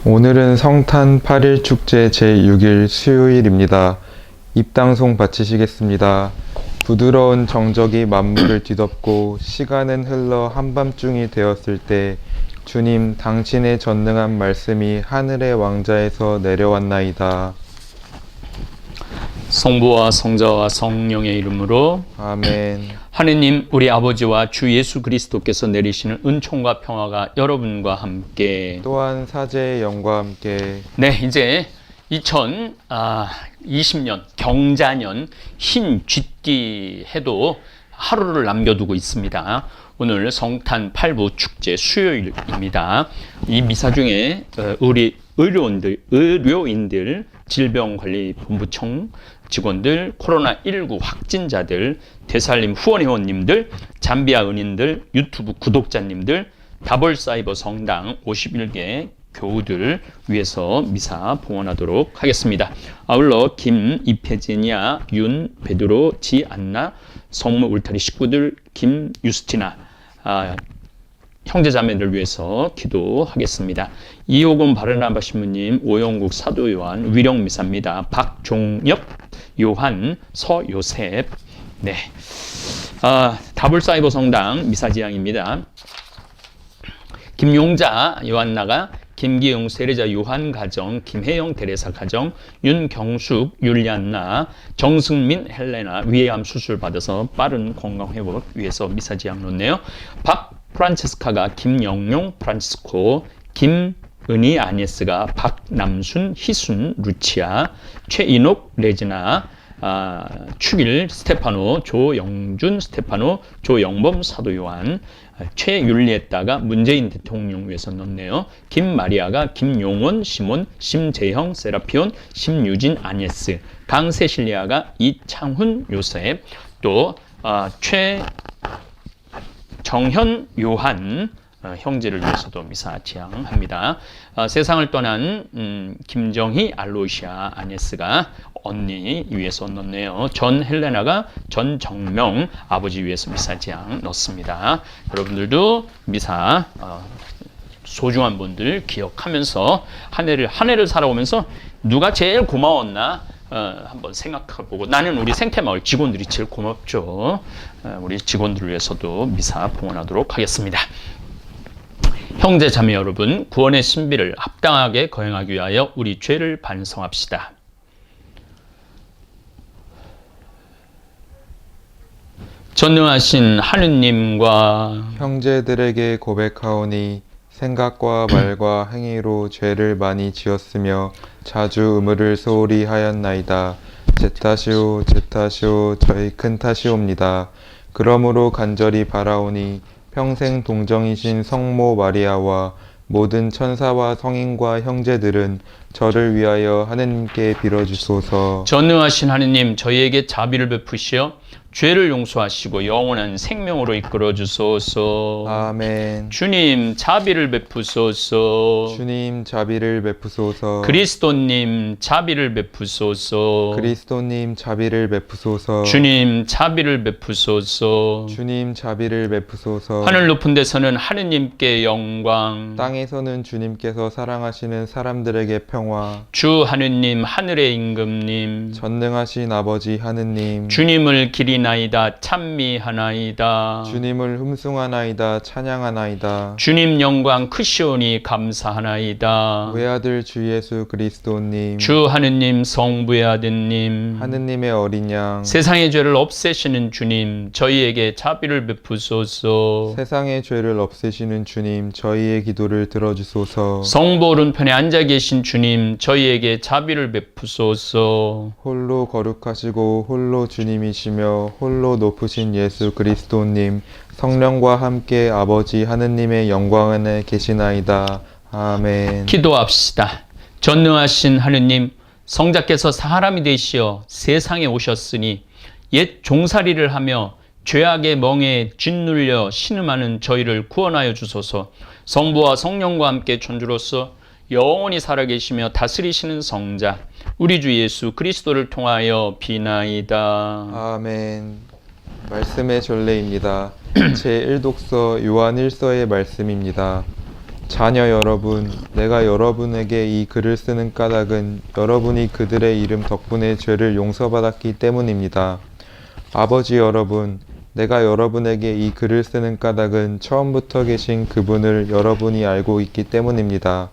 오늘은 성탄 8일 축제 제6일 수요일입니다. 입당송 바치시겠습니다. 부드러운 정적이 만물을 뒤덮고 시간은 흘러 한밤중이 되었을 때 주님 당신의 전능한 말씀이 하늘의 왕자에서 내려왔나이다. 성부와 성자와 성령의 이름으로 아멘. 하느님 우리 아버지와 주 예수 그리스도께서 내리시는 은총과 평화가 여러분과 함께 또한 사제의 영과 함께 네, 이제 2020년 경자년 흰 쥐띠 해도 하루를 남겨두고 있습니다. 오늘 성탄 8부 축제 수요일입니다. 이 미사 중에 우리 의료인들, 질병관리본부청 직원들, 코로나19 확진자들, 되살림 후원회원님들, 잠비아 은인들, 유튜브 구독자님들, 다볼사이버 성당 51개 교우들 위해서 미사 봉헌하도록 하겠습니다. 아울러 김, 이페지니아, 윤, 베드로, 지, 안나, 성모 울타리 식구들, 김, 유스티나 형제자매들 위해서 기도하겠습니다. 이호곤 바르나바 신부님, 오영국 사도 요한, 위령미사입니다. 박종엽, 요한, 서요셉. 네, 다볼사이버 성당 미사지향입니다. 김용자 요한나가, 김기용 세례자 요한 가정, 김혜영 테레사 가정, 윤경숙 율리안나, 정승민 헬레나 위암 수술 받아서 빠른 건강 회복 위해서 미사지향 놓네요. 프란체스카가 김영용 프란치스코, 김은희 아니스가 박남순, 희순, 루치아, 최인옥 레지나, 축일 스테파노, 조영준 스테파노, 조영범 사도요한, 최율리에다가 문재인 대통령 위해서 넣네요. 김마리아가 김용원 시몬, 심재형 세라피온, 심유진 아니에스, 강세실리아가 이창훈 요셉, 또 정현 요한 형제를 위해서도 미사 지향합니다. 세상을 떠난 김정희 알로시아 아네스가 언니 위해서 넣네요. 전 헬레나가 전정명 아버지 위해서 미사 지향 넣습니다. 여러분들도 미사 소중한 분들 기억하면서 한 해를 살아오면서 누가 제일 고마웠나 한번 생각해보고, 나는 우리 생태마을 직원들이 제일 고맙죠. 우리 직원들을 위해서도 미사 봉헌하도록 하겠습니다. 형제 자매 여러분, 구원의 신비를 합당하게 거행하기 위하여 우리 죄를 반성합시다. 전능하신 하느님과 형제들에게 고백하오니 생각과 말과 행위로 죄를 많이 지었으며 자주 의무를 소홀히 하였나이다. 제 탓이오 저희 큰 탓이옵니다. 그러므로 간절히 바라오니 평생 동정이신 성모 마리아와 모든 천사와 성인과 형제들은 저를 위하여 하느님께 빌어주소서. 전능하신 하느님, 저희에게 자비를 베푸시어 죄를 용서하시고 영원한 생명으로 이끌어 주소서. 아멘. 주님 자비를 베푸소서. 주님 자비를 베푸소서. 그리스도님 자비를 베푸소서. 그리스도님 자비를 베푸소서. 주님 자비를 베푸소서. 주님 자비를 베푸소서. 하늘 높은 데서는 하느님께 영광, 땅에서는 주님께서 사랑하시는 사람들에게 평화. 주 하느님 하늘의 임금님, 전능하신 아버지 하느님, 주님을 기리나이다 찬미하나이다. 주님을 흠숭하나이다 찬양하나이다. 주님 영광 크시오니 감사하나이다. 외아들 주 예수 그리스도님, 주 하느님 성부의 아드님, 하느님의 어린 양, 세상의 죄를 없애시는 주님, 저희에게 자비를 베푸소서. 세상의 죄를 없애시는 주님, 저희의 기도를 들어주소서. 성부 오른편에 앉아 계신 주님, 저희에게 자비를 베푸소서. 홀로 거룩하시고 홀로 주님이시며 홀로 높으신 예수 그리스도님, 성령과 함께 아버지 하느님의 영광 안에 계시나이다. 아멘. 기도합시다. 전능하신 하느님, 성자께서 사람이 되시어 세상에 오셨으니 옛 종살이를 하며 죄악의 멍에 짓눌려 신음하는 저희를 구원하여 주소서. 성부와 성령과 함께 존주로서 영원히 살아계시며 다스리시는 성자 우리 주 예수 그리스도를 통하여 비나이다. 아멘. 말씀의 전례입니다. 제1독서 요한 1서의 말씀입니다. 자녀 여러분, 내가 여러분에게 이 글을 쓰는 까닭은 여러분이 그들의 이름 덕분에 죄를 용서받았기 때문입니다. 아버지 여러분, 내가 여러분에게 이 글을 쓰는 까닭은 처음부터 계신 그분을 여러분이 알고 있기 때문입니다.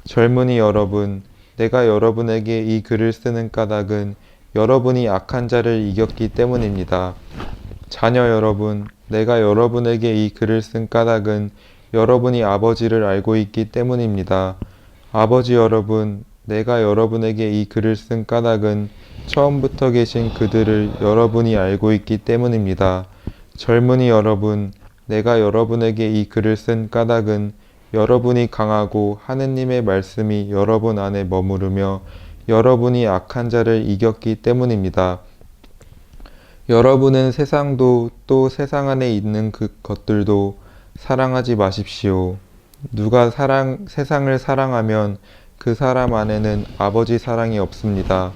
젊은이 여러분, 내가 여러분에게 이 글을 쓰는 까닭은 여러분이 악한 자를 이겼기 때문입니다. 자녀 여러분, 내가 여러분에게 이 글을 쓴 까닭은 여러분이 아버지를 알고 있기 때문입니다. 아버지 여러분, 내가 여러분에게 이 글을 쓴 까닭은 처음부터 계신 그들을 여러분이 알고 있기 때문입니다. 젊은이 여러분, 내가 여러분에게 이 글을 쓴 까닭은 여러분이 강하고 하느님의 말씀이 여러분 안에 머무르며 여러분이 악한 자를 이겼기 때문입니다. 여러분은 세상도 또 세상 안에 있는 그 것들도 사랑하지 마십시오. 누가 세상을 사랑하면 그 사람 안에는 아버지 사랑이 없습니다.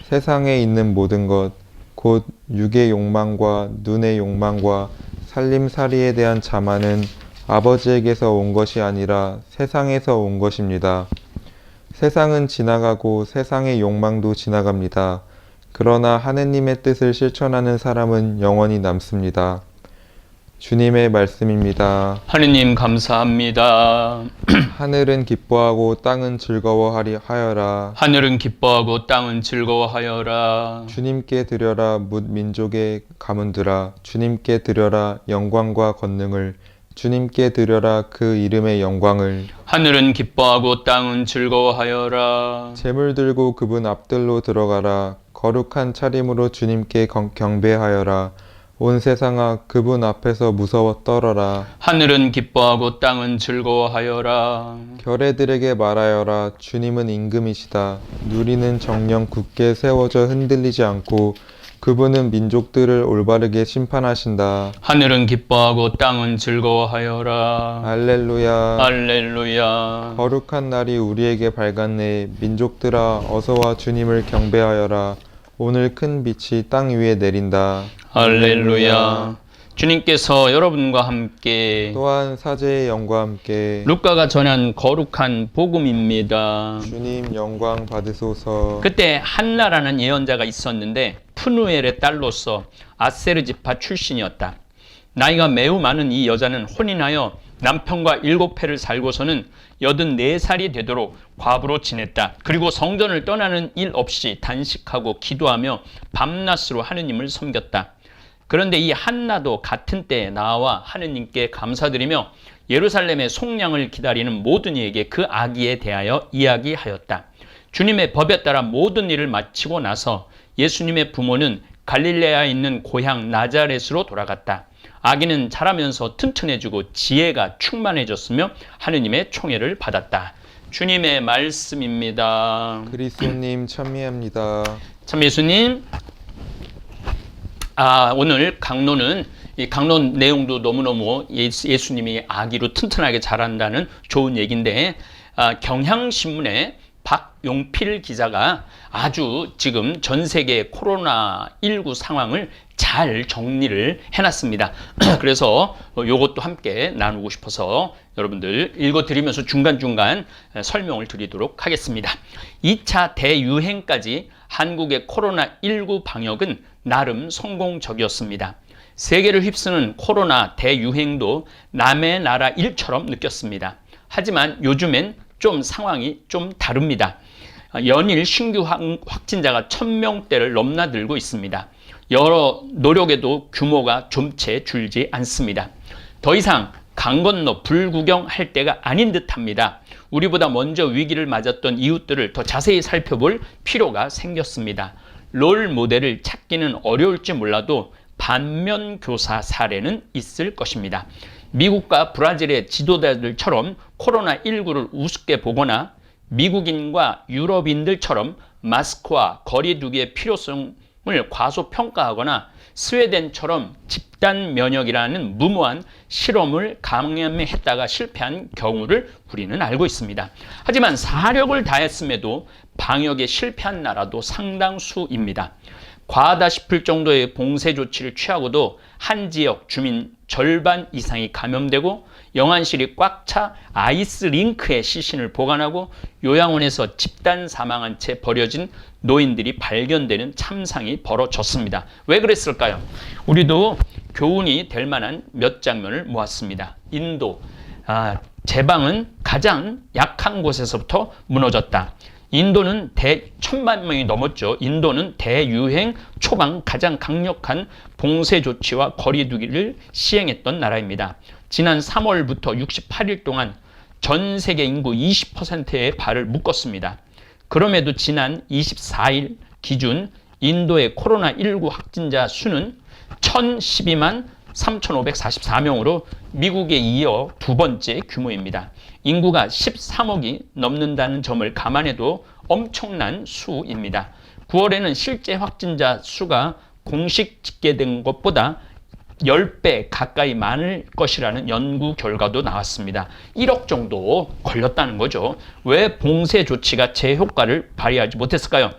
세상에 있는 모든 것, 곧 육의 욕망과 눈의 욕망과 살림살이에 대한 자만은 아버지에게서 온 것이 아니라 세상에서 온 것입니다. 세상은 지나가고 세상의 욕망도 지나갑니다. 그러나 하느님의 뜻을 실천하는 사람은 영원히 남습니다. 주님의 말씀입니다. 하느님 감사합니다. 하늘은 기뻐하고 땅은 즐거워하여라. 하늘은 기뻐하고 땅은 즐거워하여라. 주님께 드려라 뭇 민족의 가문들아. 주님께 드려라 영광과 권능을. 주님께 드려라 그 이름의 영광을. 하늘은 기뻐하고 땅은 즐거워하여라. 재물 들고 그분 앞들로 들어가라. 거룩한 차림으로 주님께 경배하여라. 온 세상아 그분 앞에서 무서워 떨어라. 하늘은 기뻐하고 땅은 즐거워하여라. 결애들에게 말하여라. 주님은 임금이시다. 누리는 정령 굳게 세워져 흔들리지 않고 그분은 민족들을 올바르게 심판하신다. 하늘은 기뻐하고 땅은 즐거워하여라. 알렐루야. 할렐루야. 거룩한 날이 우리에게 밝았네. 민족들아 어서와 주님을 경배하여라. 오늘 큰 빛이 땅 위에 내린다. 할렐루야. 주님께서 여러분과 함께 또한 사제의 영과 함께 루카가 전한 거룩한 복음입니다. 주님 영광 받으소서. 그때 한나라는 예언자가 있었는데 푸누엘의 딸로서 아세르 지파 출신이었다. 나이가 매우 많은 이 여자는 혼인하여 남편과 7회를 살고서는 84살이 되도록 과부로 지냈다. 그리고 성전을 떠나는 일 없이 단식하고 기도하며 밤낮으로 하느님을 섬겼다. 그런데 이 한나도 같은 때에 나와 하느님께 감사드리며 예루살렘의 속량을 기다리는 모든 이에게 그 아기에 대하여 이야기하였다. 주님의 법에 따라 모든 일을 마치고 나서 예수님의 부모는 갈릴레아에 있는 고향 나자렛으로 돌아갔다. 아기는 자라면서 튼튼해지고 지혜가 충만해졌으며 하느님의 총애를 받았다. 주님의 말씀입니다. 그리스도님 찬미합니다. 참 예수님. 오늘 강론은 이 강론 내용도 너무너무 예수님이 아기로 튼튼하게 자란다는 좋은 얘기인데 경향신문에 박용필 기자가 아주 지금 전 세계 코로나19 상황을 잘 정리를 해놨습니다. 그래서 이것도 함께 나누고 싶어서 여러분들 읽어드리면서 중간중간 설명을 드리도록 하겠습니다. 2차 대유행까지 한국의 코로나19 방역은 나름 성공적이었습니다. 세계를 휩쓰는 코로나 대유행도 남의 나라 일처럼 느꼈습니다. 하지만 요즘엔 좀 상황이 좀 다릅니다. 연일 신규 확진자가 1000명대를 넘나들고 있습니다. 여러 노력에도 규모가 좀채 줄지 않습니다. 더 이상 강 건너 불구경할 때가 아닌 듯합니다. 우리보다 먼저 위기를 맞았던 이웃들을 더 자세히 살펴볼 필요가 생겼습니다. 롤 모델을 찾기는 어려울지 몰라도 반면 교사 사례는 있을 것입니다. 미국과 브라질의 지도자들처럼 코로나19를 우습게 보거나 미국인과 유럽인들처럼 마스크와 거리 두기의 필요성을 과소평가하거나 스웨덴처럼 집단 면역이라는 무모한 실험을 감행했다가 실패한 경우를 우리는 알고 있습니다. 하지만 사력을 다했음에도 방역에 실패한 나라도 상당수입니다. 과하다 싶을 정도의 봉쇄 조치를 취하고도 한 지역 주민 절반 이상이 감염되고 영안실이 꽉 차 아이스링크에 시신을 보관하고 요양원에서 집단 사망한 채 버려진 노인들이 발견되는 참상이 벌어졌습니다. 왜 그랬을까요? 우리도 교훈이 될 만한 몇 장면을 모았습니다. 인도, 제방은 가장 약한 곳에서부터 무너졌다. 인도는 1,000만 명이 넘었죠. 인도는 대유행 초반 가장 강력한 봉쇄 조치와 거리두기를 시행했던 나라입니다. 지난 3월부터 68일 동안 전 세계 인구 20%의 발을 묶었습니다. 그럼에도 지난 24일 기준 인도의 코로나19 확진자 수는 1,012만 3,544명으로 미국에 이어 두 번째 규모입니다. 인구가 13억이 넘는다는 점을 감안해도 엄청난 수입니다. 9월에는 실제 확진자 수가 공식 집계된 것보다 10배 가까이 많을 것이라는 연구 결과도 나왔습니다. 1억 정도 걸렸다는 거죠. 왜 봉쇄 조치가 제 효과를 발휘하지 못했을까요?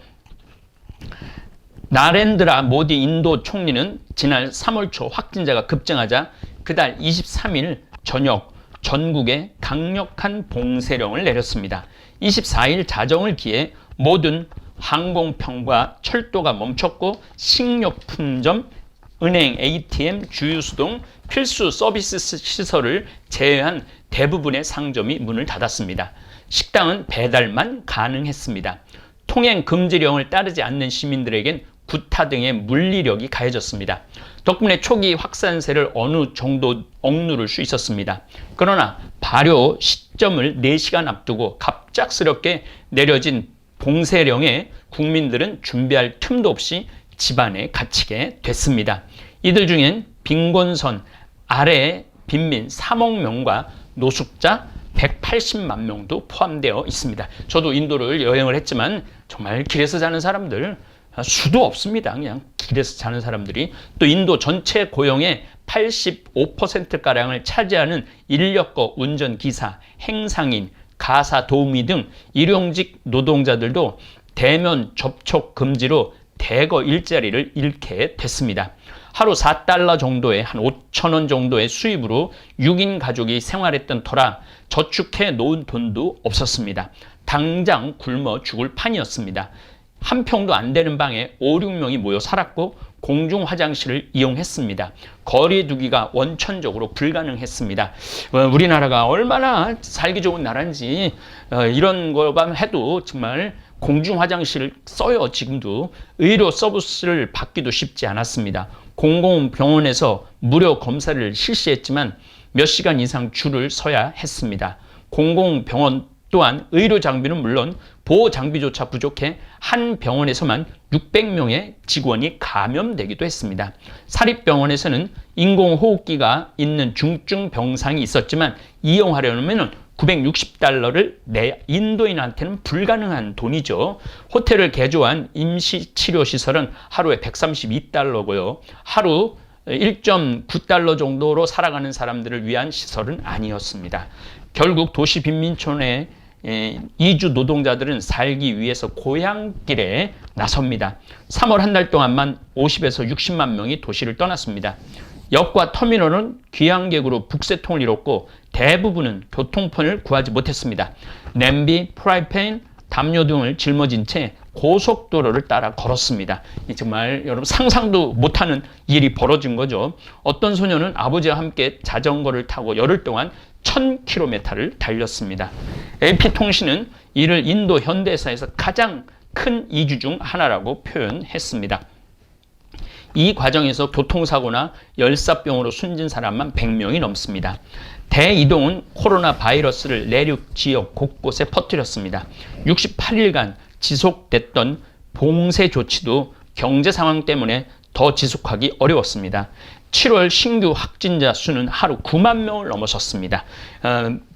나렌드라 모디 인도 총리는 지난 3월 초 확진자가 급증하자 그달 23일 저녁 전국에 강력한 봉쇄령을 내렸습니다. 24일 자정을 기해 모든 항공편과 철도가 멈췄고 식료품점, 은행, ATM, 주유소 등 필수 서비스 시설을 제외한 대부분의 상점이 문을 닫았습니다. 식당은 배달만 가능했습니다. 통행 금지령을 따르지 않는 시민들에겐 구타 등의 물리력이 가해졌습니다. 덕분에 초기 확산세를 어느 정도 억누를 수 있었습니다. 그러나 발효 시점을 4시간 앞두고 갑작스럽게 내려진 봉쇄령에 국민들은 준비할 틈도 없이 집안에 갇히게 됐습니다. 이들 중엔 빈곤선 아래에 빈민 3억 명과 노숙자 180만 명도 포함되어 있습니다. 저도 인도를 여행을 했지만 정말 길에서 자는 사람들 수도 없습니다. 그냥 길에서 자는 사람들이. 또 인도 전체 고용의 85%가량을 차지하는 인력거 운전기사, 행상인, 가사 도우미 등 일용직 노동자들도 대면 접촉 금지로 대거 일자리를 잃게 됐습니다. 하루 4달러 정도의 한 5,000원 정도의 수입으로 6인 가족이 생활했던 터라 저축해 놓은 돈도 없었습니다. 당장 굶어 죽을 판이었습니다. 한 평도 안 되는 방에 5, 6명이 모여 살았고 공중 화장실을 이용했습니다. 거리 두기가 원천적으로 불가능했습니다. 우리나라가 얼마나 살기 좋은 나라인지 이런 것만 해도 정말 공중 화장실을 써요. 지금도 의료 서비스를 받기도 쉽지 않았습니다. 공공병원에서 무료 검사를 실시했지만 몇 시간 이상 줄을 서야 했습니다. 공공병원 또한 의료 장비는 물론 보호 장비조차 부족해 한 병원에서만 600명의 직원이 감염되기도 했습니다. 사립병원에서는 인공호흡기가 있는 중증 병상이 있었지만 이용하려면 960달러를 내 인도인한테는 불가능한 돈이죠. 호텔을 개조한 임시치료시설은 하루에 132달러고요. 하루 1.9달러 정도로 살아가는 사람들을 위한 시설은 아니었습니다. 결국 도시 빈민촌의 이주 노동자들은 살기 위해서 고향길에 나섭니다. 3월 한 달 동안만 50에서 60만 명이 도시를 떠났습니다. 역과 터미널은 귀향객으로 북새통을 이뤘고 대부분은 교통편을 구하지 못했습니다. 냄비, 프라이팬, 담요 등을 짊어진 채 고속도로를 따라 걸었습니다. 정말 여러분 상상도 못하는 일이 벌어진 거죠. 어떤 소녀는 아버지와 함께 자전거를 타고 열흘 동안 1000km를 달렸습니다. AP통신은 이를 인도 현대사에서 가장 큰 이주 중 하나라고 표현했습니다. 이 과정에서 교통사고나 열사병으로 숨진 사람만 100명이 넘습니다. 대이동은 코로나 바이러스를 내륙 지역 곳곳에 퍼뜨렸습니다. 68일간 지속됐던 봉쇄 조치도 경제 상황 때문에 더 지속하기 어려웠습니다. 7월 신규 확진자 수는 하루 9만 명을 넘어섰습니다.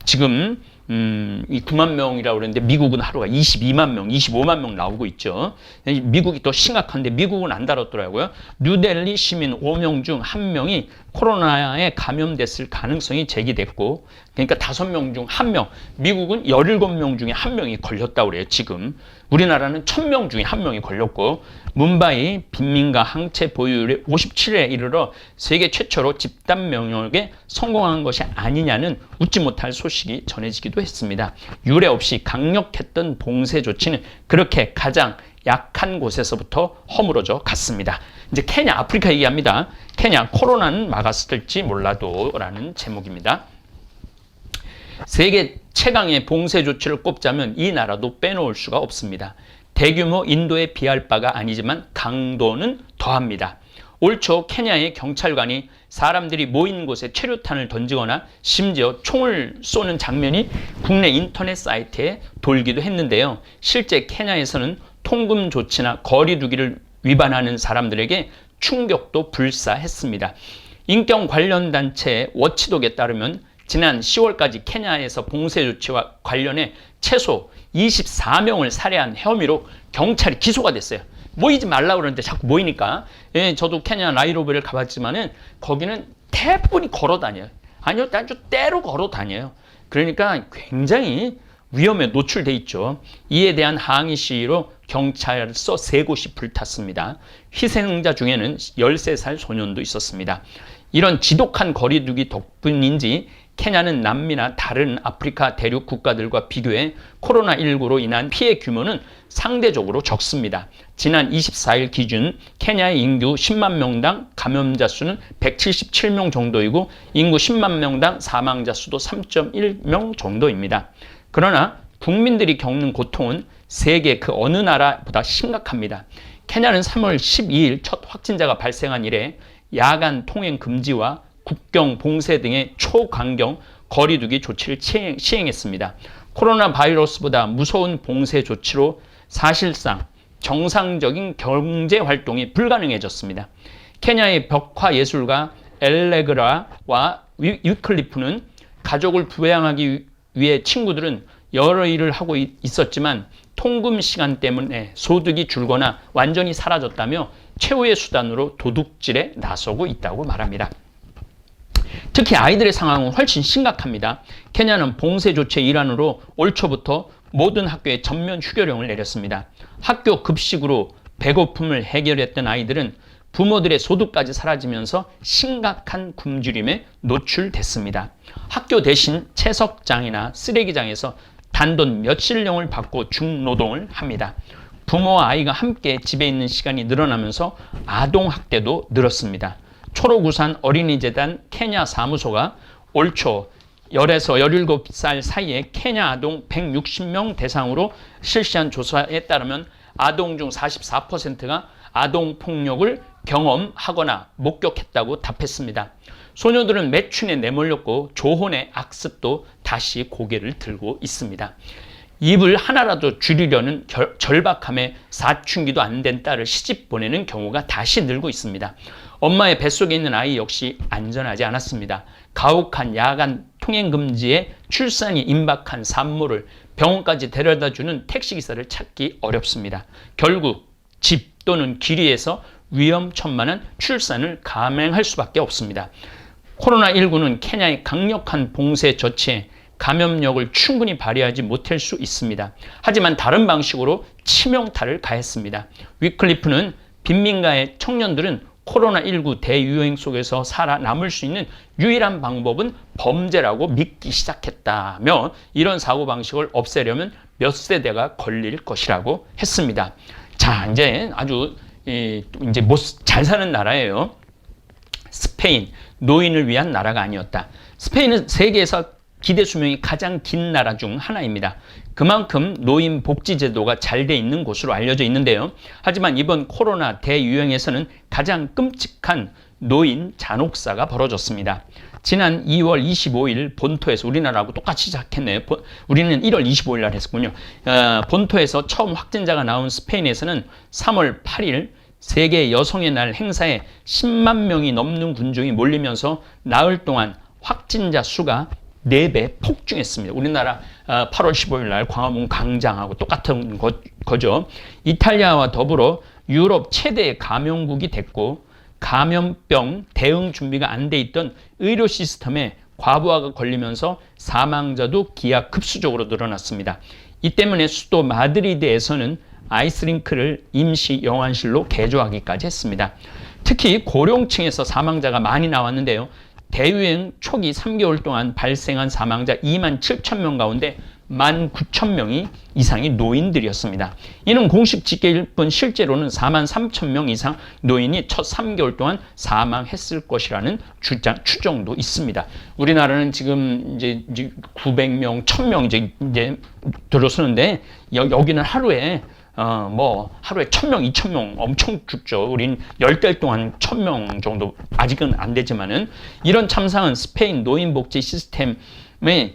지금 이 9만 명이라고 그랬는데 미국은 하루가 22만 명, 25만 명 나오고 있죠. 미국이 더 심각한데 미국은 안 다뤘더라고요. 뉴델리 시민 5명 중 1명이 코로나에 감염됐을 가능성이 제기됐고, 그러니까 5명 중 1명, 미국은 17명 중에 1명이 걸렸다고 그래요. 지금 우리나라는 1000명 중에 1명이 걸렸고, 문바이 빈민가 항체 보유율이 57에 이르러 세계 최초로 집단 면역에 성공한 것이 아니냐는 웃지 못할 소식이 전해지기도 했습니다. 유례 없이 강력했던 봉쇄 조치는 그렇게 가장 약한 곳에서부터 허물어져 갔습니다. 이제 케냐, 아프리카 얘기합니다. 케냐, 코로나는 막았을지 몰라도 라는 제목입니다. 세계 최강의 봉쇄 조치를 꼽자면 이 나라도 빼놓을 수가 없습니다. 대규모 인도에 비할 바가 아니지만 강도는 더합니다. 올 초 케냐의 경찰관이 사람들이 모인 곳에 최루탄을 던지거나 심지어 총을 쏘는 장면이 국내 인터넷 사이트에 돌기도 했는데요. 실제 케냐에서는 통금 조치나 거리 두기를 위반하는 사람들에게 충격도 불사했습니다. 인권 관련 단체 워치독에 따르면 지난 10월까지 케냐에서 봉쇄 조치와 관련해 최소 24명을 살해한 혐의로 경찰이 기소가 됐어요. 모이지 말라고 그러는데 자꾸 모이니까. 예, 저도 케냐 나이로비를 가봤지만은 거기는 대부분이 걸어 다녀요. 아니요, 아주 때로 걸어 다녀요. 그러니까 굉장히 위험에 노출돼 있죠. 이에 대한 항의 시위로 경찰서 3곳이 불탔습니다. 희생자 중에는 13살 소년도 있었습니다. 이런 지독한 거리두기 덕분인지 케냐는 남미나 다른 아프리카 대륙 국가들과 비교해 코로나19로 인한 피해 규모는 상대적으로 적습니다. 지난 24일 기준 케냐의 인구 10만 명당 감염자 수는 177명 정도이고 인구 10만 명당 사망자 수도 3.1명 정도입니다. 그러나 국민들이 겪는 고통은 세계 그 어느 나라보다 심각합니다. 케냐는 3월 12일 첫 확진자가 발생한 이래 야간 통행 금지와 국경 봉쇄 등의 초강경 거리두기 조치를 시행했습니다. 코로나 바이러스보다 무서운 봉쇄 조치로 사실상 정상적인 경제 활동이 불가능해졌습니다. 케냐의 벽화 예술가 엘레그라와 위클리프는 가족을 부양하기 위해 친구들은 여러 일을 하고 있었지만 통금 시간 때문에 소득이 줄거나 완전히 사라졌다며 최후의 수단으로 도둑질에 나서고 있다고 말합니다. 특히 아이들의 상황은 훨씬 심각합니다. 케냐는 봉쇄 조치의 일환으로 올 초부터 모든 학교에 전면 휴교령을 내렸습니다. 학교 급식으로 배고픔을 해결했던 아이들은 부모들의 소득까지 사라지면서 심각한 굶주림에 노출됐습니다. 학교 대신 채석장이나 쓰레기장에서 단돈 몇십령을 받고 중노동을 합니다. 부모와 아이가 함께 집에 있는 시간이 늘어나면서 아동학대도 늘었습니다. 초록우산 어린이재단 케냐 사무소가 올 초 10에서 17살 사이에 케냐 아동 160명 대상으로 실시한 조사에 따르면 아동 중 44%가 아동폭력을 경험하거나 목격했다고 답했습니다. 소녀들은 매춘에 내몰렸고 조혼의 악습도 다시 고개를 들고 있습니다. 입을 하나라도 줄이려는 절박함에 사춘기도 안 된 딸을 시집 보내는 경우가 다시 늘고 있습니다. 엄마의 뱃속에 있는 아이 역시 안전하지 않았습니다. 가혹한 야간 통행금지에 출산이 임박한 산모를 병원까지 데려다주는 택시기사를 찾기 어렵습니다. 결국 집 또는 길 위에서 위험천만한 출산을 감행할 수밖에 없습니다. 코로나19는 케냐의 강력한 봉쇄 조치에 감염력을 충분히 발휘하지 못할 수 있습니다. 하지만 다른 방식으로 치명타를 가했습니다. 위클리프는 빈민가의 청년들은 코로나19 대유행 속에서 살아남을 수 있는 유일한 방법은 범죄라고 믿기 시작했다며 이런 사고방식을 없애려면 몇 세대가 걸릴 것이라고 했습니다. 자, 이제 아주 이제 잘 사는 나라예요. 스페인, 노인을 위한 나라가 아니었다. 스페인은 세계에서 기대 수명이 가장 긴 나라 중 하나입니다. 그만큼 노인 복지 제도가 잘 돼 있는 곳으로 알려져 있는데요. 하지만 이번 코로나 대유행에서는 가장 끔찍한 노인 잔혹사가 벌어졌습니다. 지난 2월 25일 본토에서 우리나라하고 똑같이 시작했네요. 우리는 1월 25일 날 했었군요. 본토에서 처음 확진자가 나온 스페인에서는 3월 8일 세계 여성의 날 행사에 10만 명이 넘는 군중이 몰리면서 나흘 동안 확진자 수가 4배 폭증했습니다. 우리나라 8월 15일 날 광화문 광장하고 똑같은 거죠. 이탈리아와 더불어 유럽 최대의 감염국이 됐고 감염병 대응 준비가 안 돼 있던 의료 시스템에 과부하가 걸리면서 사망자도 기하급수적으로 늘어났습니다. 이 때문에 수도 마드리드에서는 아이스링크를 임시 영안실로 개조하기까지 했습니다. 특히 고령층에서 사망자가 많이 나왔는데요. 대유행 초기 3개월 동안 발생한 사망자 2만 7천 명 가운데 1만 9천 명이 이상이 노인들이었습니다. 이는 공식 집계일 뿐 실제로는 4만 3천 명 이상 노인이 첫 3개월 동안 사망했을 것이라는 추정도 있습니다. 우리나라는 지금 이제 900명, 1000명 이제 들어서는데 여기는 하루에 하루에 1000명, 2000명 엄청 죽죠. 우린 10달 동안 1000명 정도 아직은 안 되지만은 이런 참상은 스페인 노인복지 시스템의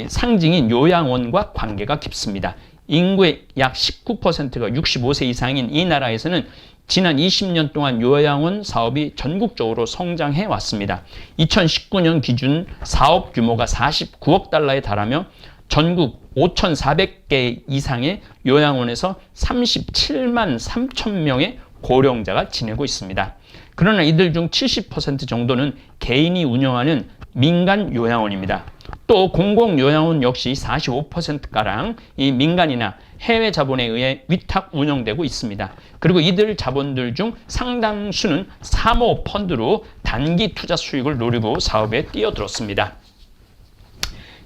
상징인 요양원과 관계가 깊습니다. 인구의 약 19%가 65세 이상인 이 나라에서는 지난 20년 동안 요양원 사업이 전국적으로 성장해 왔습니다. 2019년 기준 사업 규모가 49억 달러에 달하며 전국 5,400개 이상의 요양원에서 37만 3천 명의 고령자가 지내고 있습니다. 그러나 이들 중 70% 정도는 개인이 운영하는 민간 요양원입니다. 또 공공요양원 역시 45%가량 이 민간이나 해외 자본에 의해 위탁 운영되고 있습니다. 그리고 이들 자본들 중 상당수는 사모펀드로 단기 투자 수익을 노리고 사업에 뛰어들었습니다.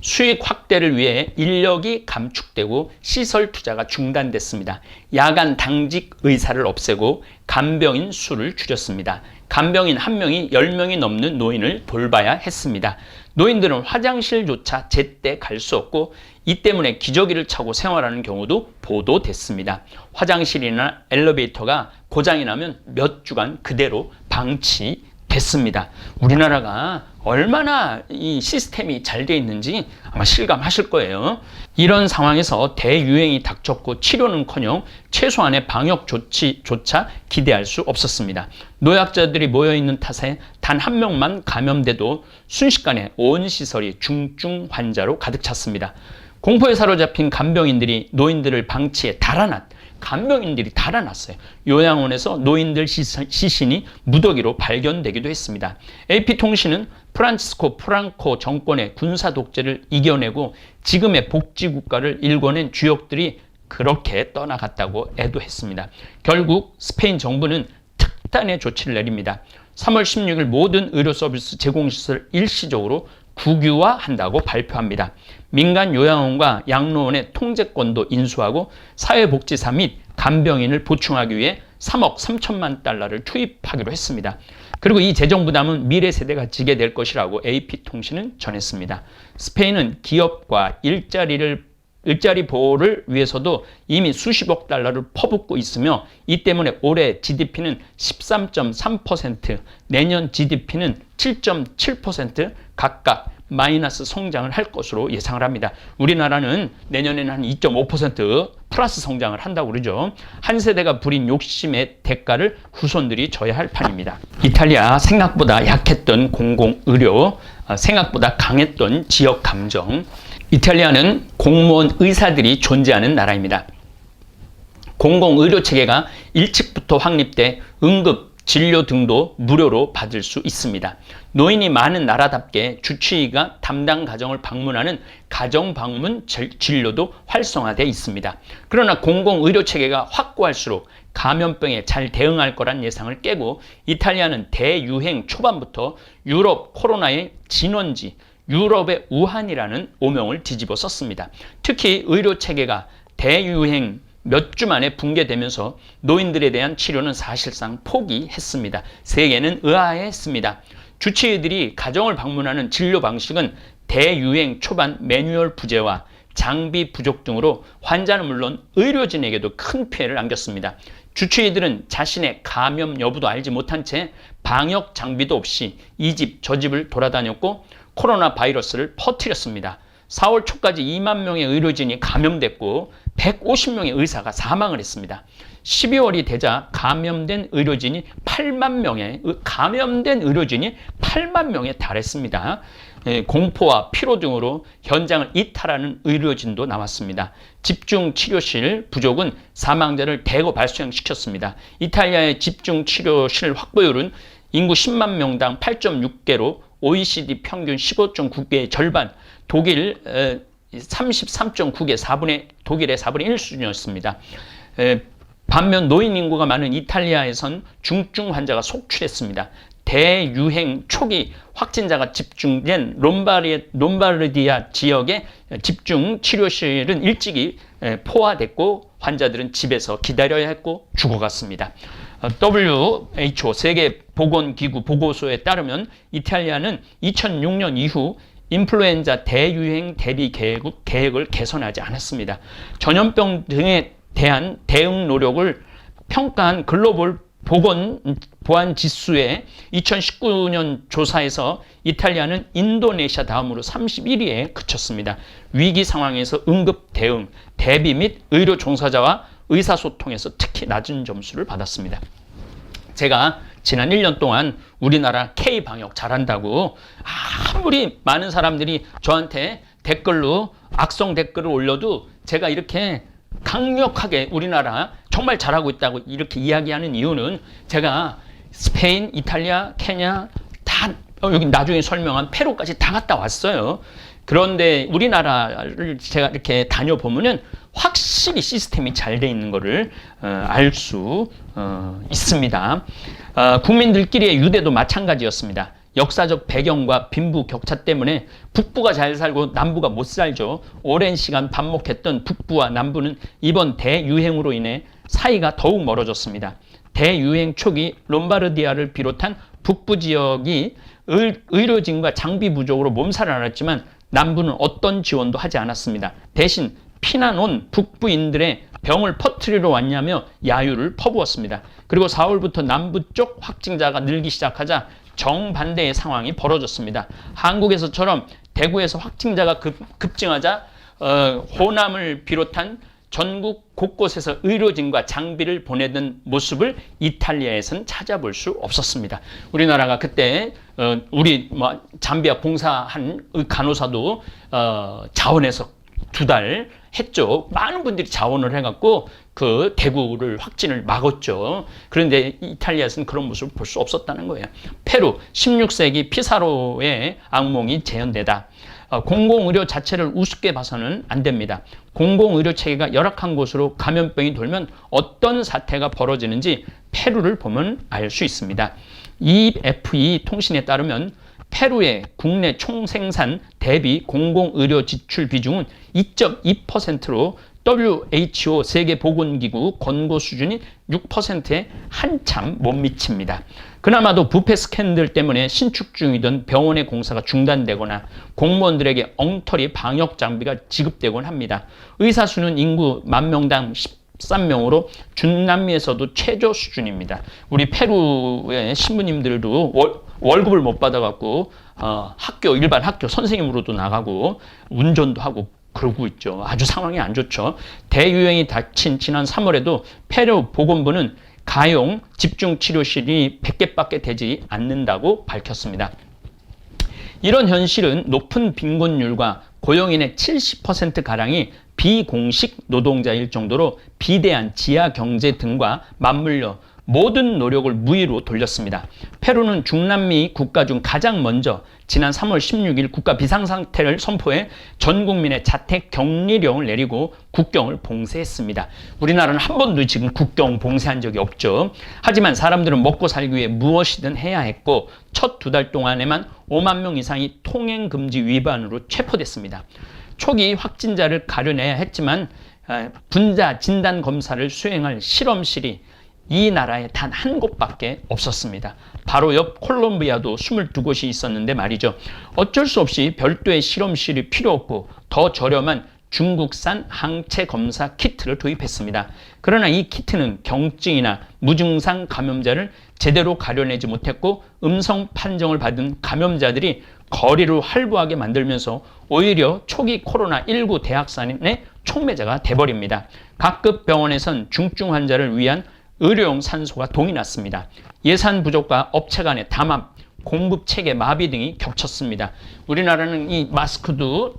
수익 확대를 위해 인력이 감축되고 시설 투자가 중단됐습니다. 야간 당직 의사를 없애고 간병인 수를 줄였습니다. 간병인 1명이 10명이 넘는 노인을 돌봐야 했습니다. 노인들은 화장실조차 제때 갈 수 없고 이 때문에 기저귀를 차고 생활하는 경우도 보도됐습니다. 화장실이나 엘리베이터가 고장이 나면 몇 주간 그대로 방치됐습니다. 우리나라가 얼마나 이 시스템이 잘 돼 있는지 아마 실감하실 거예요. 이런 상황에서 대유행이 닥쳤고 치료는커녕 최소한의 방역 조치조차 기대할 수 없었습니다. 노약자들이 모여있는 탓에 단 한 명만 감염돼도 순식간에 온 시설이 중증 환자로 가득 찼습니다. 공포에 사로잡힌 간병인들이 노인들을 방치해 간병인들이 달아났어요. 요양원에서 노인들 시신이 무더기로 발견되기도 했습니다. AP통신은 프란치스코 프랑코 정권의 군사 독재를 이겨내고 지금의 복지국가를 일궈낸 주역들이 그렇게 떠나갔다고 애도했습니다. 결국 스페인 정부는 특단의 조치를 내립니다. 3월 16일 모든 의료 서비스 제공시설 일시적으로 국유화한다고 발표합니다. 민간 요양원과 양로원의 통제권도 인수하고 사회복지사 및 간병인을 보충하기 위해 3억 3천만 달러를 투입하기로 했습니다. 그리고 이 재정 부담은 미래 세대가 지게 될 것이라고 AP통신은 전했습니다. 스페인은 기업과 일자리 보호를 위해서도 이미 수십억 달러를 퍼붓고 있으며 이 때문에 올해 GDP는 13.3%, 내년 GDP는 7.7% 각각 마이너스 성장을 할 것으로 예상을 합니다. 우리나라는 내년에는 한 2.5% 플러스 성장을 한다고 그러죠. 한 세대가 부린 욕심의 대가를 후손들이 져야 할 판입니다. 이탈리아 생각보다 약했던 공공의료, 생각보다 강했던 지역 감정. 이탈리아는 공무원 의사들이 존재하는 나라입니다. 공공의료체계가 일찍부터 확립돼 응급, 진료 등도 무료로 받을 수 있습니다. 노인이 많은 나라답게 주치의가 담당 가정을 방문하는 가정방문 진료도 활성화되어 있습니다. 그러나 공공의료체계가 확고할수록 감염병에 잘 대응할 거란 예상을 깨고 이탈리아는 대유행 초반부터 유럽 코로나의 진원지, 유럽의 우한이라는 오명을 뒤집어 썼습니다. 특히 의료체계가 대유행 몇 주 만에 붕괴되면서 노인들에 대한 치료는 사실상 포기했습니다. 세계는 의아해했습니다. 주치의들이 가정을 방문하는 진료 방식은 대유행 초반 매뉴얼 부재와 장비 부족 등으로 환자는 물론 의료진에게도 큰 피해를 안겼습니다. 주치의들은 자신의 감염 여부도 알지 못한 채 방역 장비도 없이 이 집 저 집을 돌아다녔고 코로나 바이러스를 퍼뜨렸습니다. 4월 초까지 2만 명의 의료진이 감염됐고 150명의 의사가 사망을 했습니다. 12월이 되자 감염된 의료진이 8만 명에 달했습니다. 공포와 피로 등으로 현장을 이탈하는 의료진도 나왔습니다. 집중치료실 부족은 사망자를 대거 발생시켰습니다. 이탈리아의 집중치료실 확보율은 인구 10만 명당 8.6개로 OECD 평균 15.9개의 절반, 독일 33.9개, 독일의 4분의 1 수준이었습니다. 반면 노인 인구가 많은 이탈리아에선 중증 환자가 속출했습니다. 대유행 초기 확진자가 집중된 롬바르디아 지역의 집중 치료실은 일찍이 포화됐고 환자들은 집에서 기다려야 했고 죽어갔습니다. WHO 세계보건기구 보고서에 따르면 이탈리아는 2006년 이후 인플루엔자 대유행 대비 계획을 개선하지 않았습니다. 전염병 등에 대한 대응 노력을 평가한 글로벌 보안 지수의 2019년 조사에서 이탈리아는 인도네시아 다음으로 31위에 그쳤습니다. 위기 상황에서 응급 대응, 대비 및 의료 종사자와 의사소통에서 특히 낮은 점수를 받았습니다. 제가 지난 1년 동안 우리나라 K방역 잘한다고 아무리 많은 사람들이 저한테 댓글로 악성 댓글을 올려도 제가 이렇게 강력하게 우리나라 정말 잘하고 있다고 이렇게 이야기하는 이유는 제가 스페인, 이탈리아, 케냐 다 여기 나중에 설명한 페루까지 다 갔다 왔어요. 그런데 우리나라를 제가 이렇게 다녀보면은 확실히 시스템이 잘 돼 있는 것을 알 수 있습니다. 국민들끼리의 유대도 마찬가지였습니다. 역사적 배경과 빈부 격차 때문에 북부가 잘 살고 남부가 못 살죠. 오랜 시간 반목했던 북부와 남부는 이번 대유행으로 인해 사이가 더욱 멀어졌습니다. 대유행 초기 롬바르디아를 비롯한 북부 지역이 의료진과 장비 부족으로 몸살을 앓았지만 남부는 어떤 지원도 하지 않았습니다. 대신 피난 온 북부인들의 병을 퍼뜨리러 왔냐며 야유를 퍼부었습니다. 그리고 4월부터 남부 쪽 확진자가 늘기 시작하자 정반대의 상황이 벌어졌습니다. 한국에서처럼 대구에서 확진자가 급증하자 호남을 비롯한 전국 곳곳에서 의료진과 장비를 보내던 모습을 이탈리아에서는 찾아볼 수 없었습니다. 우리나라가 그때 우리 잠비아 봉사한 간호사도 자원해서 2달 했죠. 많은 분들이 자원을 해갖고 그 대구를 확진을 막았죠. 그런데 이탈리아에서는 그런 모습을 볼 수 없었다는 거예요. 페루 16세기 피사로의 악몽이 재현되다. 공공의료 자체를 우습게 봐서는 안 됩니다. 공공의료 체계가 열악한 곳으로 감염병이 돌면 어떤 사태가 벌어지는지 페루를 보면 알 수 있습니다. EFE 통신에 따르면 페루의 국내 총생산 대비 공공의료 지출 비중은 2.2%로 WHO 세계보건기구 권고 수준인 6%에 한참 못 미칩니다. 그나마도 부패 스캔들 때문에 신축 중이던 병원의 공사가 중단되거나 공무원들에게 엉터리 방역 장비가 지급되곤 합니다. 의사 수는 인구 10,000명당 13명으로 중남미에서도 최저 수준입니다. 우리 페루의 신부님들도 월급을 못 받아갖고 일반 학교 선생님으로도 나가고 운전도 하고 그러고 있죠. 아주 상황이 안 좋죠. 대유행이 닥친 지난 3월에도 페루 보건부는 가용 집중치료실이 100개밖에 되지 않는다고 밝혔습니다. 이런 현실은 높은 빈곤율과 고용인의 70%가량이 비공식 노동자일 정도로 비대한 지하경제 등과 맞물려 모든 노력을 무의로 돌렸습니다. 페루는 중남미 국가 중 가장 먼저 지난 3월 16일 국가 비상상태를 선포해 전 국민의 자택 격리령을 내리고 국경을 봉쇄했습니다. 우리나라는 한 번도 지금 국경 봉쇄한 적이 없죠. 하지만 사람들은 먹고 살기 위해 무엇이든 해야 했고 첫 2달 동안에만 5만 명 이상이 통행금지 위반으로 체포됐습니다. 초기 확진자를 가려내야 했지만 분자 진단 검사를 수행할 실험실이 이 나라에 단 한 곳밖에 없었습니다. 바로 옆 콜롬비아도 22곳이 있었는데 말이죠. 어쩔 수 없이 별도의 실험실이 필요 없고 더 저렴한 중국산 항체 검사 키트를 도입했습니다. 그러나 이 키트는 경증이나 무증상 감염자를 제대로 가려내지 못했고 음성 판정을 받은 감염자들이 거리를 활보하게 만들면서 오히려 초기 코로나19 대확산의 촉매자가 돼버립니다. 각급 병원에선 중증 환자를 위한 의료용 산소가 동이 났습니다. 예산 부족과 업체 간의 담합, 공급 체계 마비 등이 겹쳤습니다. 우리나라는 이 마스크도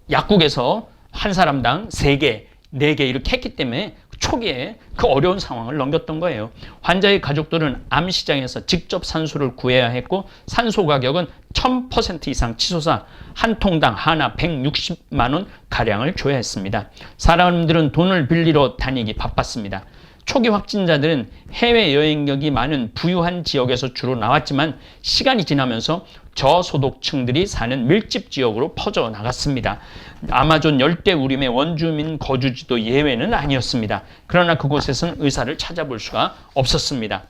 약국에서 한 사람당 3개, 4개 이렇게 했기 때문에 초기에 그 어려운 상황을 넘겼던 거예요. 환자의 가족들은 암 시장에서 직접 산소를 구해야 했고 산소 가격은 1000% 이상 치솟아 한 통당 하나 160만 원 가량을 줘야 했습니다. 사람들은 돈을 빌리러 다니기 바빴습니다. 초기 확진자들은 해외여행력이 많은 부유한 지역에서 주로 나왔지만 시간이 지나면서 저소득층들이 사는 밀집 지역으로 퍼져나갔습니다. 아마존 열대우림의 원주민 거주지도 예외는 아니었습니다. 그러나 그곳에서는 의사를 찾아볼 수가 없었습니다.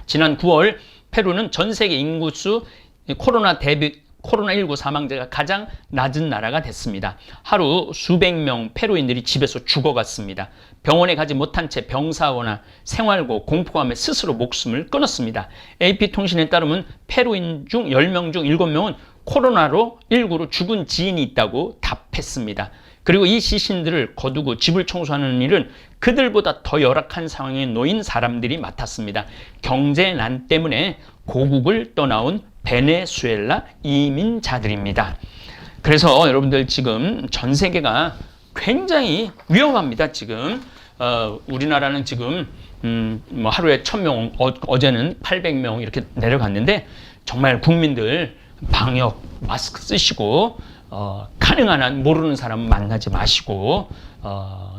지난 9월 페루는 전 세계 인구수 코로나19 사망자가 가장 낮은 나라가 됐습니다. 하루 수백 명 페루인들이 집에서 죽어갔습니다. 병원에 가지 못한 채 병사거나 생활고, 공포감에 스스로 목숨을 끊었습니다. AP통신에 따르면 페루인 중 10명 중 7명은 코로나19로 죽은 지인이 있다고 답했습니다. 그리고 이 시신들을 거두고 집을 청소하는 일은 그들보다 더 열악한 상황에 놓인 사람들이 맡았습니다. 경제난 때문에 고국을 떠나온 베네수엘라 이민자들입니다. 그래서 여러분들 지금 전 세계가 굉장히 위험합니다. 지금 우리나라는 지금 뭐 하루에 1000명, 어제는 800명 이렇게 내려갔는데 정말 국민들 방역 마스크 쓰시고 가능한 한 모르는 사람 만나지 마시고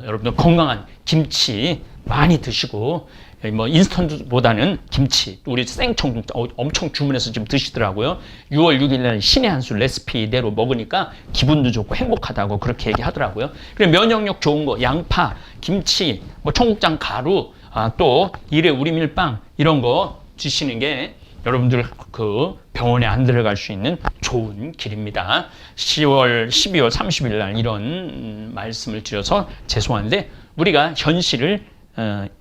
여러분들 건강한 김치 많이 드시고 뭐 인스턴트보다는 김치, 우리 생청 엄청 주문해서 지금 드시더라고요. 6월 6일 날 신의 한 수 레시피대로 먹으니까 기분도 좋고 행복하다고 그렇게 얘기하더라고요. 그리고 면역력 좋은 거 양파, 김치, 뭐 청국장 가루, 또 일회 우리밀빵 이런 거 드시는 게 여러분들 그 병원에 안 들어갈 수 있는 좋은 길입니다. 12월 30일 날 이런 말씀을 드려서 죄송한데 우리가 현실을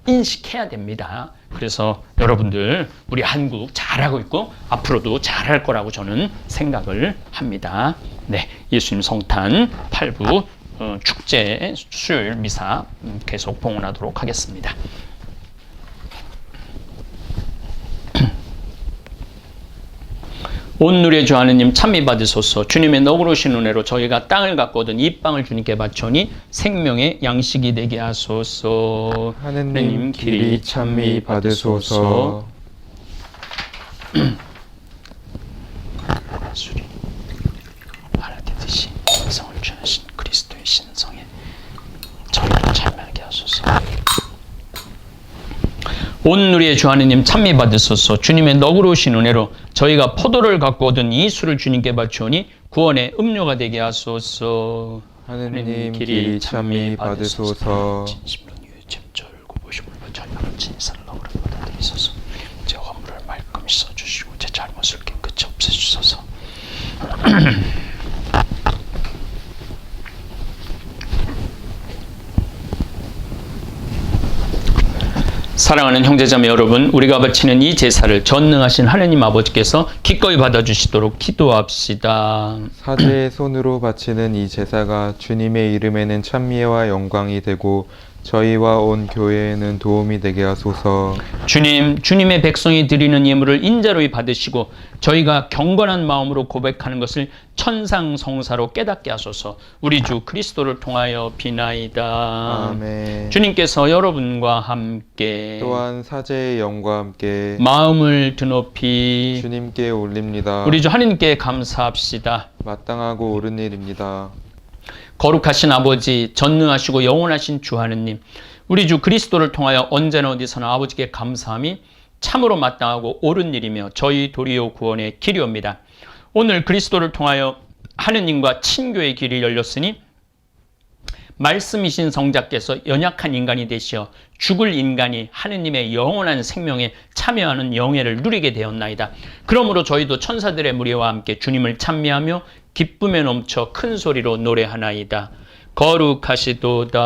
인식해야 됩니다. 그래서 여러분들 우리 한국 잘하고 있고 앞으로도 잘할 거라고 저는 생각을 합니다. 네, 예수님 성탄 8부 축제 수요일 미사 계속 봉헌하도록 하겠습니다. 온 누리의 주 하느님 찬미 받으소서. 주님의 너그러우신 은혜로 저희가 땅을 갖고 얻은 이 빵을 주님께 바쳐니 생명의 양식이 되게 하소서. 하느님 길이 찬미 받으소서. 수리 알아듣듯이 성을 취하신 그리스도의 신성에 저희를 참여하게 하소서. 온 누리의 주 하느님 찬미 받으소서. 주님의 너그러우신 은혜로 저희가 포도를 갖고 얻은 이 술을 주님께 바치오니 구원의 음료가 되게 하소서. 하느님 길이 찬미 받으소서. 진심으로 유죄죄 구보심을 저희 아버지 인사를 너그러 받아들이소서. 제 허물을 말끔히 써주시고 제 잘못을 깨끗이 없애주소서. 사랑하는 형제자매 여러분, 우리가 바치는 이 제사를 전능하신 하느님 아버지께서 기꺼이 받아주시도록 기도합시다. 사제의 손으로 바치는 이 제사가 주님의 이름에는 찬미와 영광이 되고 저희와 온 교회에는 도움이 되게 하소서. 주님, 주님의 백성이 드리는 예물을 인자로이 받으시고 저희가 경건한 마음으로 고백하는 것을 천상성사로 깨닫게 하소서. 우리 주 그리스도를 통하여 비나이다. 아멘. 주님께서 여러분과 함께 또한 사제의 영과 함께 마음을 드높이 주님께 올립니다. 우리 주 하느님께 감사합시다. 마땅하고 옳은 일입니다. 거룩하신 아버지, 전능하시고 영원하신 주 하느님, 우리 주 그리스도를 통하여 언제나 어디서나 아버지께 감사함이 참으로 마땅하고 옳은 일이며 저희 도리어 구원의 길이옵니다. 오늘 그리스도를 통하여 하느님과 친교의 길이 열렸으니 말씀이신 성자께서 연약한 인간이 되시어 죽을 인간이 하느님의 영원한 생명에 참여하는 영예를 누리게 되었나이다. 그러므로 저희도 천사들의 무리와 함께 주님을 찬미하며 기쁨에 넘쳐 큰 소리로 노래하나이다. 거룩하시도다.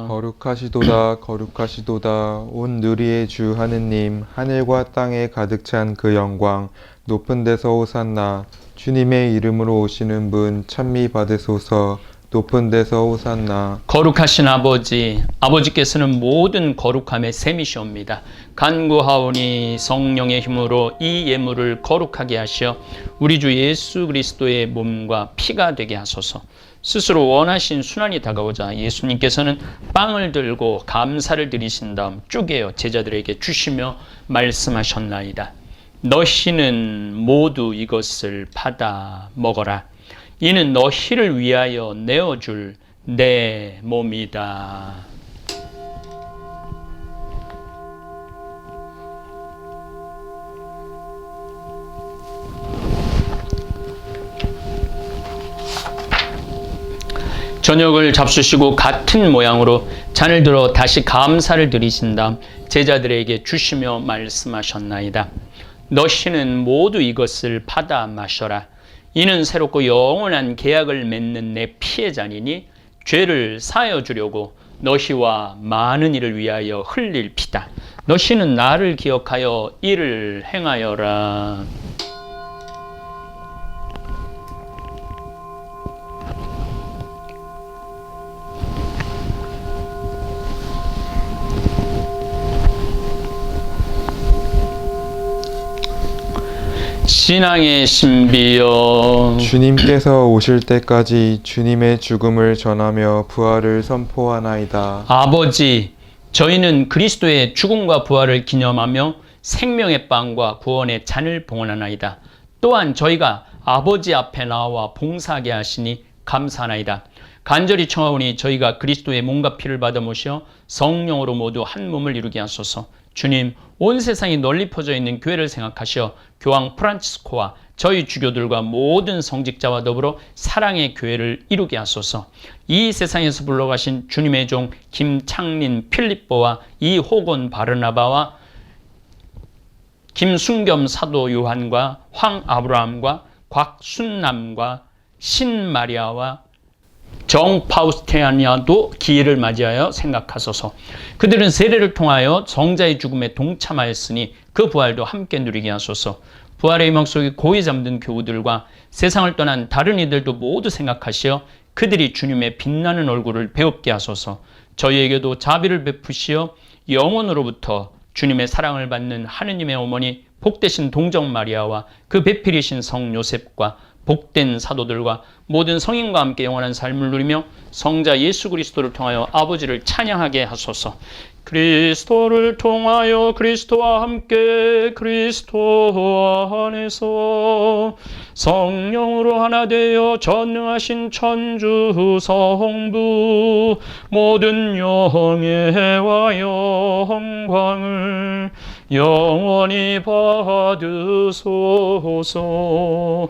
거룩하시도다. 거룩하시도다. 온 누리의 주 하느님, 하늘과 땅에 가득 찬 그 영광, 높은 데서 호산나. 주님의 이름으로 오시는 분 찬미 받으소서. 높은 데서 호산나. 거룩하신 아버지, 아버지께서는 모든 거룩함의 셈이시옵니다. 간구하오니 성령의 힘으로 이 예물을 거룩하게 하시어 우리 주 예수 그리스도의 몸과 피가 되게 하소서. 스스로 원하신 순환이 다가오자 예수님께서는 빵을 들고 감사를 드리신 다음 쪼개어 제자들에게 주시며 말씀하셨나이다. 너희는 모두 이것을 받아 먹어라. 이는 너희를 위하여 내어줄 내 몸이다. 저녁을 잡수시고 같은 모양으로 잔을 들어 다시 감사를 드리신 다음 제자들에게 주시며 말씀하셨나이다. 너희는 모두 이것을 받아 마셔라. 이는 새롭고 영원한 계약을 맺는 내 피의 잔이니 죄를 사하여 주려고 너희와 많은 이를 위하여 흘릴 피다. 너희는 나를 기억하여 이를 행하여라. 신앙의 신비여, 주님께서 오실 때까지 주님의 죽음을 전하며 부활을 선포하나이다. 아버지, 저희는 그리스도의 죽음과 부활을 기념하며 생명의 빵과 구원의 잔을 봉헌하나이다. 또한 저희가 아버지 앞에 나와 봉사하게 하시니 감사하나이다. 간절히 청하오니 저희가 그리스도의 몸과 피를 받아 모셔 성령으로 모두 한 몸을 이루게 하소서. 주님, 온 세상이 널리 퍼져 있는 교회를 생각하시어 교황 프란치스코와 저희 주교들과 모든 성직자와 더불어 사랑의 교회를 이루게 하소서. 이 세상에서 불러가신 주님의 종 김창린 필립보와 이호곤 바르나바와 김순겸 사도 요한과 황 아브라함과 곽순남과 신마리아와 정 파우스티아니아도 기회를 맞이하여 생각하소서. 그들은 세례를 통하여 성자의 죽음에 동참하였으니 그 부활도 함께 누리게 하소서. 부활의 희망 속에 고이 잠든 교우들과 세상을 떠난 다른 이들도 모두 생각하시어 그들이 주님의 빛나는 얼굴을 배웁게 하소서. 저희에게도 자비를 베푸시어 영원으로부터 주님의 사랑을 받는 하느님의 어머니 복되신 동정 마리아와 그 배필이신 성 요셉과 복된 사도들과 모든 성인과 함께 영원한 삶을 누리며 성자 예수 그리스도를 통하여 아버지를 찬양하게 하소서. 그리스도를 통하여 그리스도와 함께 그리스도 안에서 성령으로 하나 되어 전능하신 천주 성부 모든 영예와 영광을 영원히 받으소서.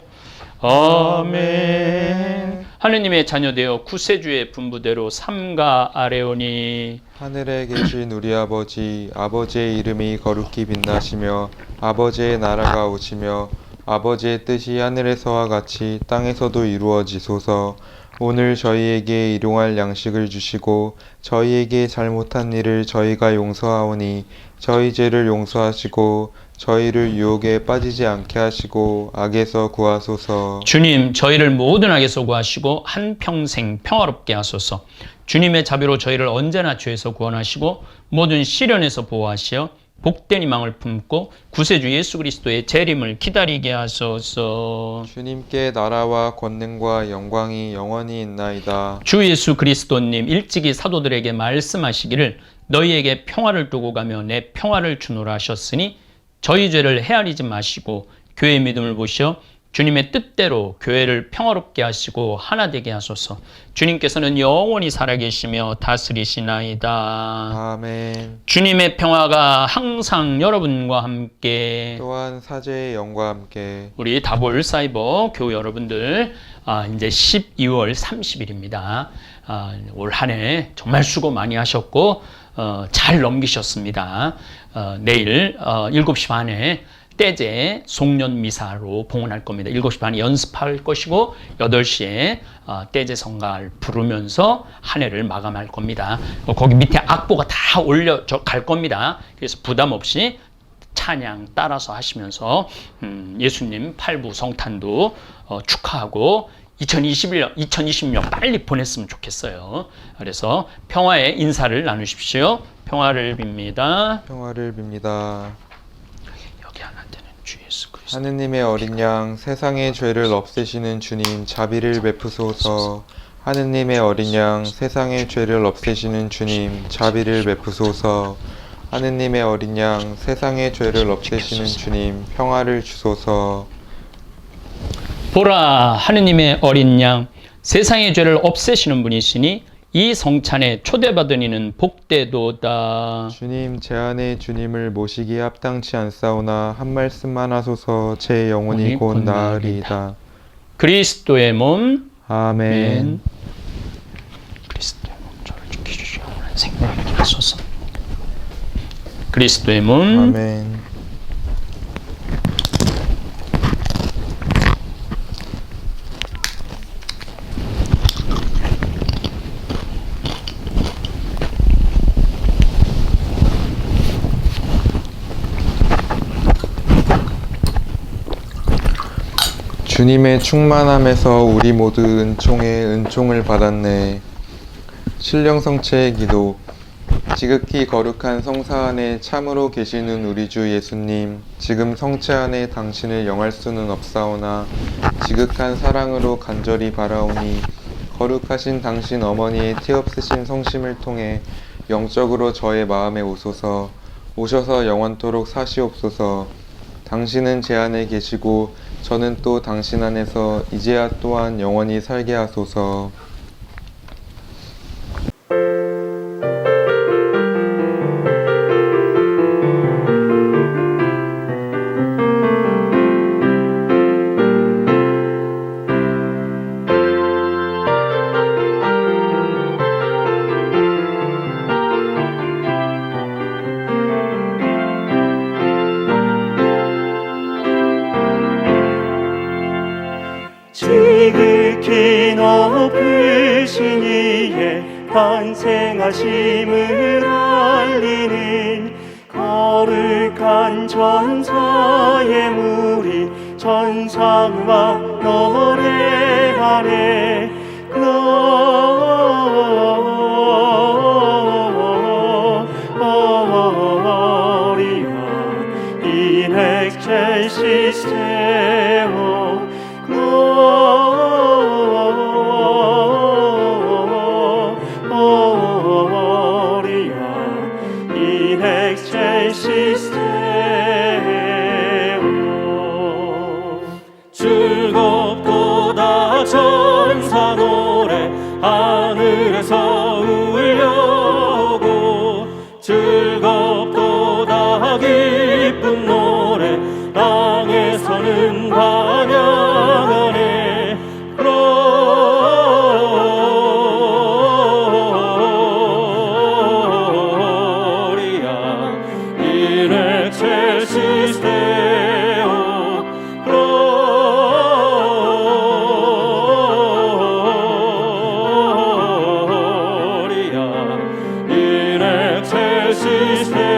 아멘. 하느님의 자녀되어 구세주의 분부대로 삼가 아뢰오니 하늘에 계신 우리 아버지, 아버지의 이름이 거룩히 빛나시며 아버지의 나라가 오시며 아버지의 뜻이 하늘에서와 같이 땅에서도 이루어지소서. 오늘 저희에게 일용할 양식을 주시고 저희에게 잘못한 일을 저희가 용서하오니 저희 죄를 용서하시고 저희를 유혹에 빠지지 않게 하시고 악에서 구하소서. 주님, 저희를 모든 악에서 구하시고 한평생 평화롭게 하소서. 주님의 자비로 저희를 언제나 죄에서 구원하시고 모든 시련에서 보호하시어 복된 희망을 품고 구세주 예수 그리스도의 재림을 기다리게 하소서. 주님께 나라와 권능과 영광이 영원히 있나이다. 주 예수 그리스도님 일찍이 사도들에게 말씀하시기를 너희에게 평화를 두고 가며 내 평화를 주노라 하셨으니 저희 죄를 헤아리지 마시고 교회의 믿음을 보시어 주님의 뜻대로 교회를 평화롭게 하시고 하나 되게 하소서. 주님께서는 영원히 살아계시며 다스리시나이다. 아멘. 주님의 평화가 항상 여러분과 함께 또한 사제의 영과 함께 우리 다볼 사이버 교우 여러분들 이제 12월 30일입니다. 올 한 해 정말 수고 많이 하셨고 잘 넘기셨습니다. 내일 7시 반에 떼제 송년 미사로 봉헌할 겁니다. 7시 반에 연습할 것이고 8시에 떼제 성가를 부르면서 한 해를 마감할 겁니다. 거기 밑에 악보가 다 올려져 갈 겁니다. 그래서 부담 없이 찬양 따라서 하시면서 예수님 팔부 성탄도 축하하고 2020년 빨리 보냈으면 좋겠어요. 그래서 평화의 인사를 나누십시오. 평화를 빕니다. 평화를 빕니다. 여기 하나 되는 주 예수 그리스도. 하느님의 어린 양, 세상의 죄를 없애시는 주님, 자비를 베푸소서. 하느님의 어린 양, 세상의 죄를 없애시는 주님, 자비를 베푸소서. 하느님의 어린 양, 세상의 죄를 없애시는 주님, 평화를 주소서. 보라, 하느님의 어린 양, 세상의 죄를 없애시는 분이시니 이 성찬에 초대받은 이는 복되도다. 주님, 제 안에 주님을 모시기에 합당치 않사오나 한 말씀만 하소서. 제 영혼이 곧 나으리이다. 그리스도의 몸, 아멘. 그리스도의 몸 저를 지켜주시오. 생명을 하소서. 그리스도의 몸, 아멘. 주님의 충만함에서 우리 모두 은총을 받았네. 신령성체의 기도. 지극히 거룩한 성사 안에 참으로 계시는 우리 주 예수님, 지금 성체 안에 당신을 영할 수는 없사오나 지극한 사랑으로 간절히 바라오니 거룩하신 당신 어머니의 티없으신 성심을 통해 영적으로 저의 마음에 오소서. 오셔서 영원토록 사시옵소서. 당신은 제 안에 계시고 저는 또 당신 안에서 이제야 또한 영원히 살게 하소서. 지극히 높으신 이의 탄생하심을 알리는 거룩한 전사의 무리 전상음악 노래하네. Gloria in excelsis Deo. Gloria in excelsis Deo. 즐겁도다 전사 노래 하늘에서 울려오고 즐겁도다 기쁜 노래 땅에서는 반양하네. Excelsis Deo. Gloria in excelsis Deo.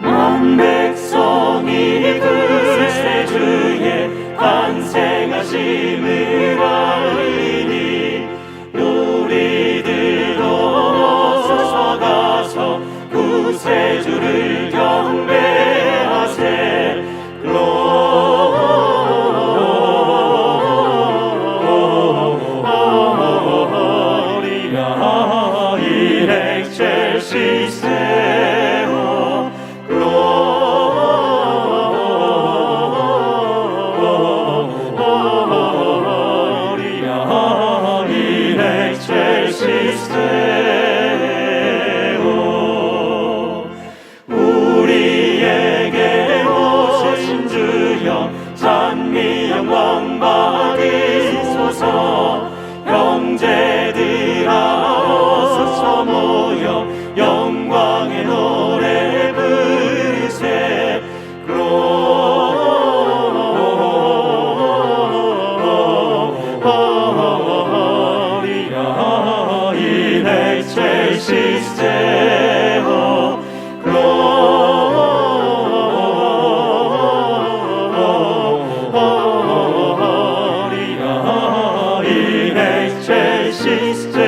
만 백성이 그리스도의 주의 탄생하심을 알리니 우리들도 어서 가서 구세주를 경배하세. Gloria in excelsis Deo. Gloria in excelsis Deo. 우리에게 오신 주여 찬미 영광 받으소서. 형제 하여 영광의 노래 부르세 Gloria in excelsis Deo Gloria in excelsis Deo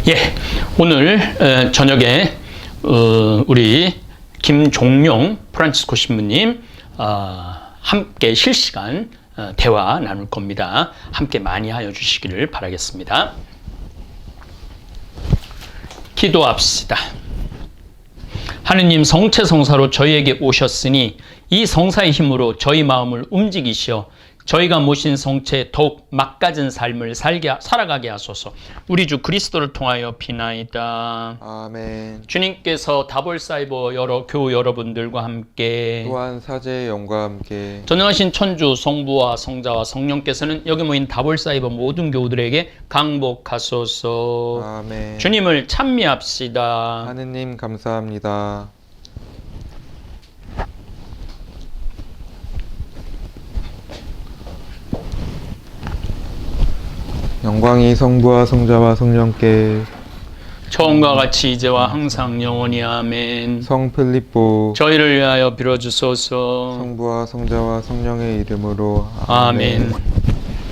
예, 오늘 저녁에 우리 김종용 프란치스코 신부님 함께 실시간 대화 나눌 겁니다. 함께 많이 하여 주시기를 바라겠습니다. 기도합시다. 하느님, 성체 성사로 저희에게 오셨으니 이 성사의 힘으로 저희 마음을 움직이시어 저희가 모신 성체에 더욱 막가진 삶을 살아가게 하소서. 우리 주 그리스도를 통하여 비나이다. 아멘. 주님께서 다볼사이버 교우 여러분들과 함께 또한 사제의 영과 함께 전능하신 천주 성부와 성자와 성령께서는 여기 모인 다볼사이버 모든 교우들에게 강복하소서. 아멘. 주님을 찬미합시다. 하느님 감사합니다. 영광이 성부와 성자와 성령께 처음과 같이 이제와 항상 영원히 아멘. 성 필립보 저희를 위하여 빌어주소서. 성부와 성자와 성령의 이름으로 아멘.